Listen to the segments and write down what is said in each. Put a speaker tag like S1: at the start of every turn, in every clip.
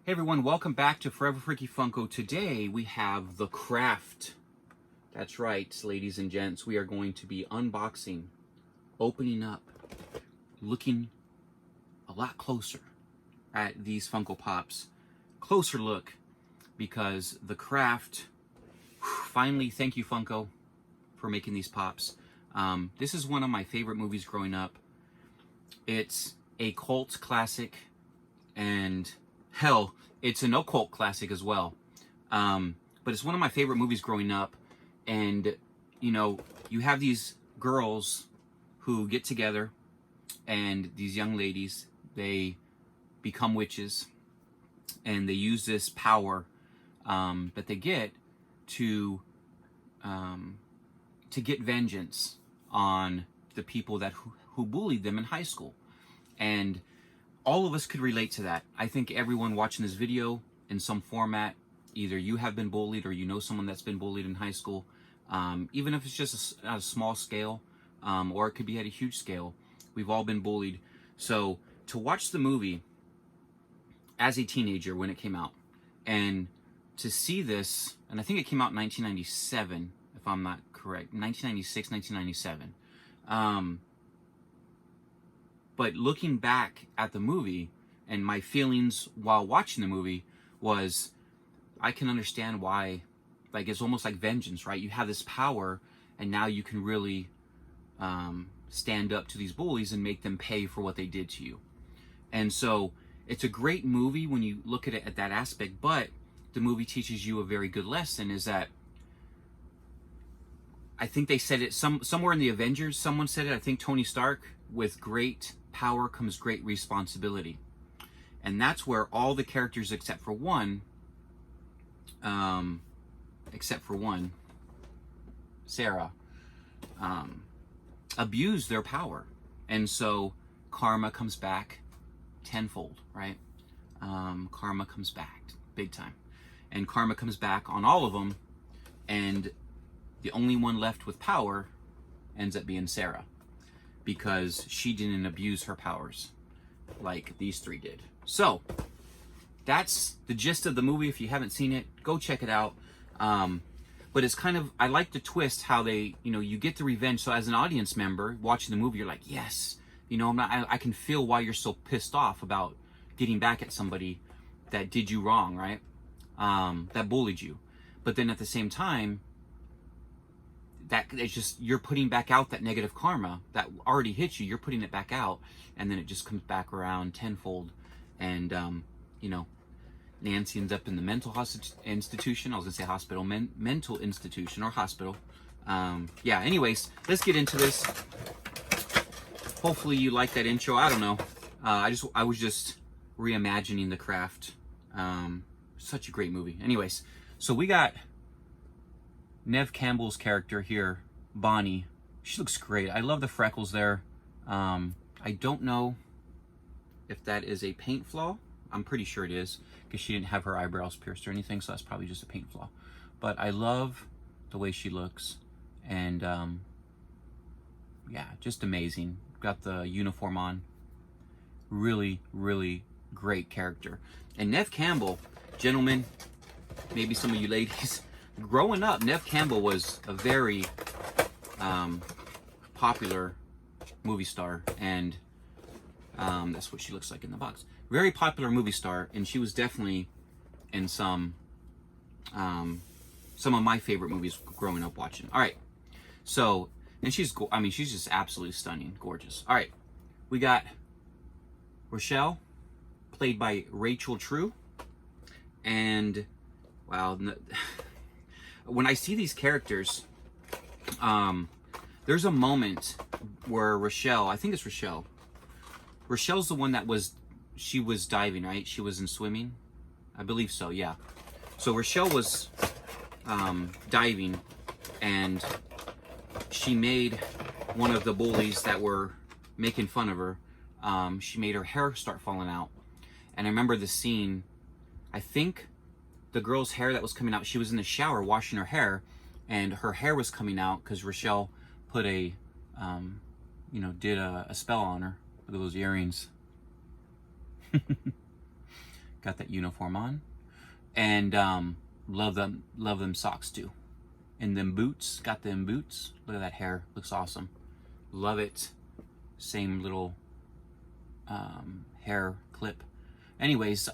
S1: Hey everyone, welcome back to Forever Freaky Funko. Today we have the craft. That's right, ladies and gents. We are going to be unboxing, opening up, looking a lot closer at these Funko Pops. Closer look, because the craft, finally, thank you Funko for making these Pops. This is one of my favorite movies growing up. It's a cult classic, and hell, it's an occult classic as well. But it's one of my favorite movies growing up. And, you know, you have these girls who get together, and these young ladies, they become witches, and they use this power that they get to get vengeance on the people who bullied them in high school. And all of us could relate to that. I think everyone watching this video in some format, either you have been bullied or you know someone that's been bullied in high school, even if it's just at a small scale, or it could be at a huge scale. We've all been bullied. So to watch the movie as a teenager when it came out, and to see this, and I think it came out in 1997, if I'm not correct, 1996, 1997. But looking back at the movie, and my feelings while watching the movie was, I can understand why, like, it's almost like vengeance, right? You have this power, and now you can really stand up to these bullies and make them pay for what they did to you. And so it's a great movie when you look at it at that aspect, but the movie teaches you a very good lesson, is that, I think they said it somewhere in the Avengers, someone said it, I think Tony Stark, with great power comes great responsibility. And that's where all the characters except for one, Sarah, abuse their power. And so karma comes back tenfold, right? Karma comes back big time. And karma comes back on all of them, and the only one left with power ends up being Sarah, because she didn't abuse her powers like these three did. So that's the gist of the movie. If you haven't seen it, go check it out. But it's kind of, I like the twist how they, you get the revenge. So as an audience member watching the movie, you're like, yes, I can feel why you're so pissed off about getting back at somebody that did you wrong, right? That bullied you. But then at the same time, that it's just, you're putting back out that negative karma that already hit you. You're putting it back out, and then it just comes back around tenfold. And Nancy ends up in the mental institution. I was gonna say hospital, mental institution or hospital. Yeah. Anyways, let's get into this. Hopefully you like that intro. I don't know. I was just reimagining the craft. Such a great movie. Anyways, so we got Neve Campbell's character here, Bonnie. She looks great. I love the freckles there. I don't know if that is a paint flaw. I'm pretty sure it is, because she didn't have her eyebrows pierced or anything, so that's probably just a paint flaw. But I love the way she looks, and yeah, just amazing. Got the uniform on. Really, really great character. And Neve Campbell, gentlemen, maybe some of you ladies, growing up, Neve Campbell was a very popular movie star, and that's what she looks like in the box. Very popular movie star, and she was definitely in some of my favorite movies growing up watching. All right, so, and she's just absolutely stunning, gorgeous. All right, we got Rochelle, played by Rachel True, and wow. When I see these characters, there's a moment where Rochelle, I think it's Rochelle. Rochelle's the one she was diving, right? She was in swimming. I believe so, yeah. So Rochelle was diving, and she made one of the bullies that were making fun of her, she made her hair start falling out. And I remember the scene, I think the girl's hair that was coming out, she was in the shower washing her hair, and her hair was coming out because Rochelle put did a spell on her. Look at those earrings. got that uniform on. And love them socks too. And them boots, got them boots. Look at that hair, looks awesome. Love it. Same little hair clip. Anyways,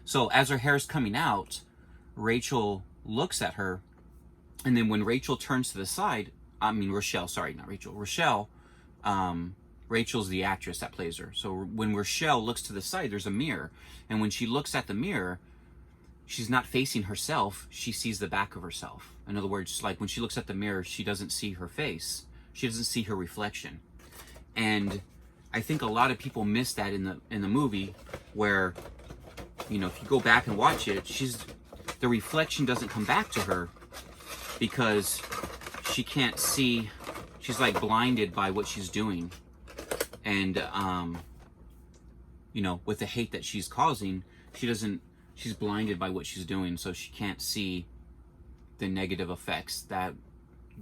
S1: so as her hair's coming out, Rachel looks at her, and then when Rachel turns to the side, Rochelle, sorry, not Rachel, Rochelle, Rachel's the actress that plays her. So when Rochelle looks to the side, there's a mirror. And when she looks at the mirror, she's not facing herself, she sees the back of herself. In other words, like when she looks at the mirror, she doesn't see her face. She doesn't see her reflection. And I think a lot of people miss that in the movie, where, you know, if you go back and watch it, the reflection doesn't come back to her because she can't see. She's like blinded by what she's doing. And, you know, with the hate that she's causing, she's blinded by what she's doing. So she can't see the negative effects that,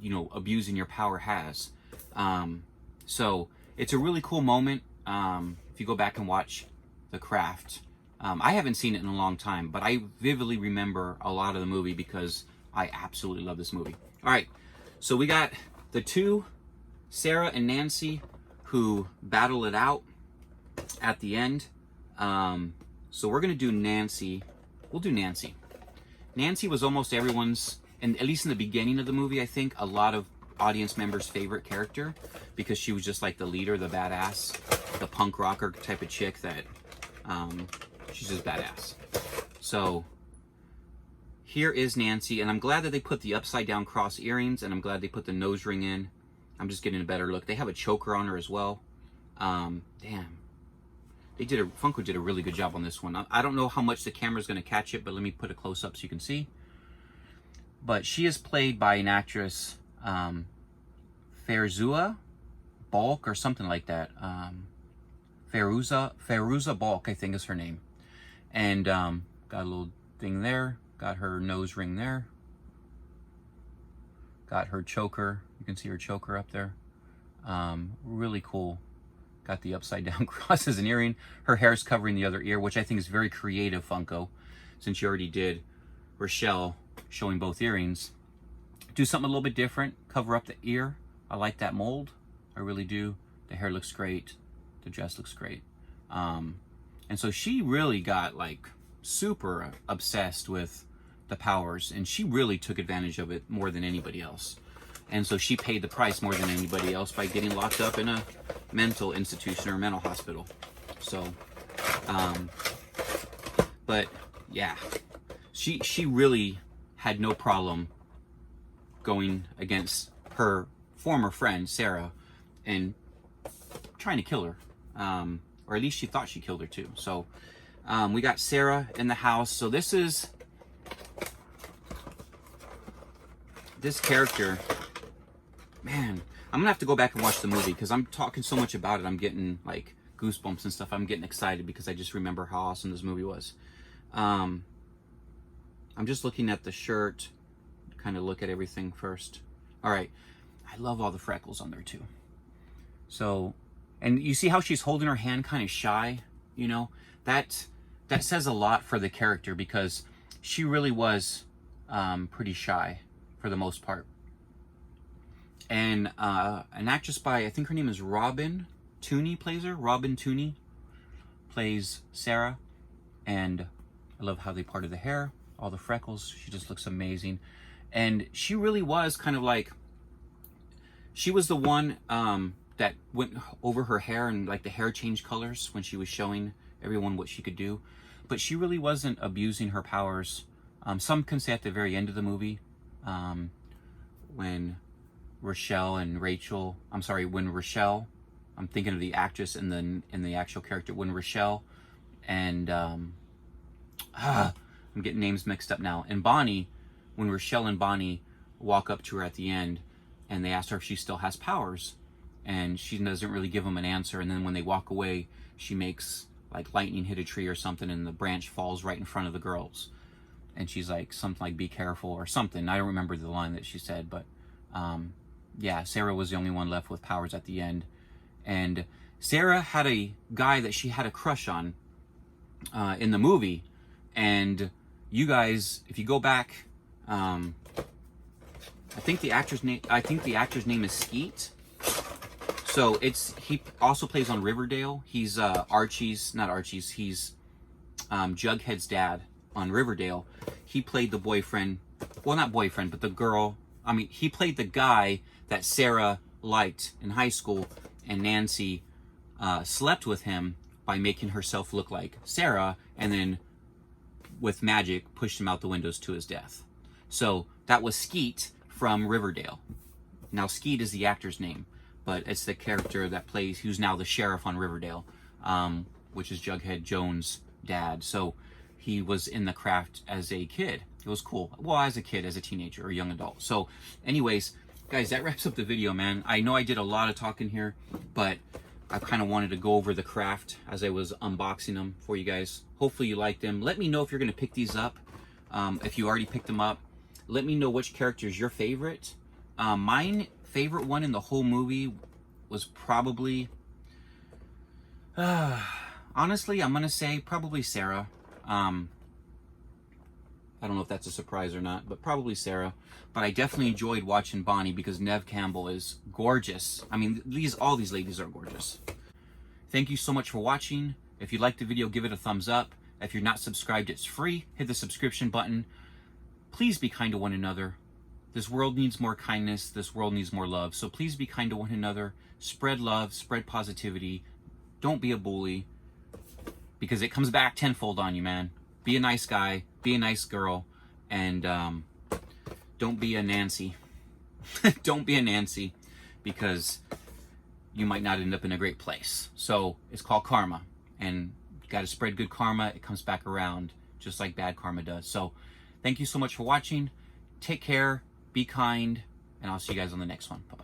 S1: you know, abusing your power has. So it's a really cool moment. If you go back and watch The Craft, I haven't seen it in a long time, but I vividly remember a lot of the movie because I absolutely love this movie. All right, so we got the two, Sarah and Nancy, who battle it out at the end. So we're gonna do Nancy. We'll do Nancy. Nancy was almost everyone's, and at least in the beginning of the movie, I think, a lot of audience members' favorite character, because she was just like the leader, the badass, the punk rocker type of chick that, she's just badass. So here is Nancy, and I'm glad that they put the upside down cross earrings, and I'm glad they put the nose ring in. I'm just getting a better look. They have a choker on her as well. Damn. Funko did a really good job on this one. I don't know how much the camera's gonna catch it, but let me put a close up so you can see. But she is played by an actress, Fairuza Balk or something like that. Fairuza Balk, I think is her name. And got a little thing there. Got her nose ring there. Got her choker. You can see her choker up there. Really cool. Got the upside down cross as an earring. Her hair's covering the other ear, which I think is very creative, Funko. Since you already did Rochelle showing both earrings. Do something a little bit different. Cover up the ear. I like that mold. I really do. The hair looks great. The dress looks great. And so she really got like super obsessed with the powers, and she really took advantage of it more than anybody else. And so she paid the price more than anybody else by getting locked up in a mental institution or a mental hospital. So, but yeah, she really had no problem going against her former friend, Sarah, and trying to kill her. Or at least she thought she killed her too. So we got Sarah in the house. So this character, man, I'm gonna have to go back and watch the movie because I'm talking so much about it. I'm getting like goosebumps and stuff. I'm getting excited because I just remember how awesome this movie was. I'm just looking at the shirt, kind of look at everything first. All right, I love all the freckles on there too. So, and you see how she's holding her hand kind of shy, you know, that says a lot for the character because she really was pretty shy for the most part. And an actress by, I think her name is Robin Tooney plays her. Robin Tooney plays Sarah. And I love how they parted the hair, all the freckles. She just looks amazing. And she really was kind of like, she was the one that went over her hair and like the hair changed colors when she was showing everyone what she could do. But she really wasn't abusing her powers. Some can say at the very end of the movie, when Rochelle and Rachel, when Rochelle, I'm thinking of the actress and then in the actual character, when Rochelle and, I'm getting names mixed up now, and Bonnie, when Rochelle and Bonnie walk up to her at the end and they ask her if she still has powers, and she doesn't really give them an answer, and then when they walk away, she makes like lightning hit a tree or something and the branch falls right in front of the girls. And she's like, something like, be careful or something. I don't remember the line that she said, but yeah, Sarah was the only one left with powers at the end. And Sarah had a guy that she had a crush on in the movie. And you guys, if you go back, I think the actor's name is Skeet. So he also plays on Riverdale. He's Archie's, not Archie's, he's Jughead's dad on Riverdale. He played the boyfriend, well, not boyfriend, but the girl. I mean, he played the guy that Sarah liked in high school, and Nancy slept with him by making herself look like Sarah, and then with magic pushed him out the windows to his death. So that was Skeet from Riverdale. Now Skeet is the actor's name, but it's the character that plays, who's now the sheriff on Riverdale, which is Jughead Jones' dad. So he was in the craft as a kid. It was cool. Well, as a kid, as a teenager or young adult. So anyways, guys, that wraps up the video, man. I know I did a lot of talking here, but I kind of wanted to go over the craft as I was unboxing them for you guys. Hopefully you liked them. Let me know if you're going to pick these up. If you already picked them up, let me know which character is your favorite. Mine favorite one in the whole movie was probably, honestly, I'm going to say probably Sarah. I don't know if that's a surprise or not, but probably Sarah. But I definitely enjoyed watching Bonnie because Neve Campbell is gorgeous. I mean, all these ladies are gorgeous. Thank you so much for watching. If you liked the video, give it a thumbs up. If you're not subscribed, it's free. Hit the subscription button. Please be kind to one another. This world needs more kindness. This world needs more love. So please be kind to one another. Spread love, spread positivity. Don't be a bully, because it comes back tenfold on you, man. Be a nice guy, be a nice girl, and don't be a Nancy. Don't be a Nancy, because you might not end up in a great place. So it's called karma, and you got to spread good karma. It comes back around just like bad karma does. So thank you so much for watching. Take care, be kind, and I'll see you guys on the next one. Bye-bye.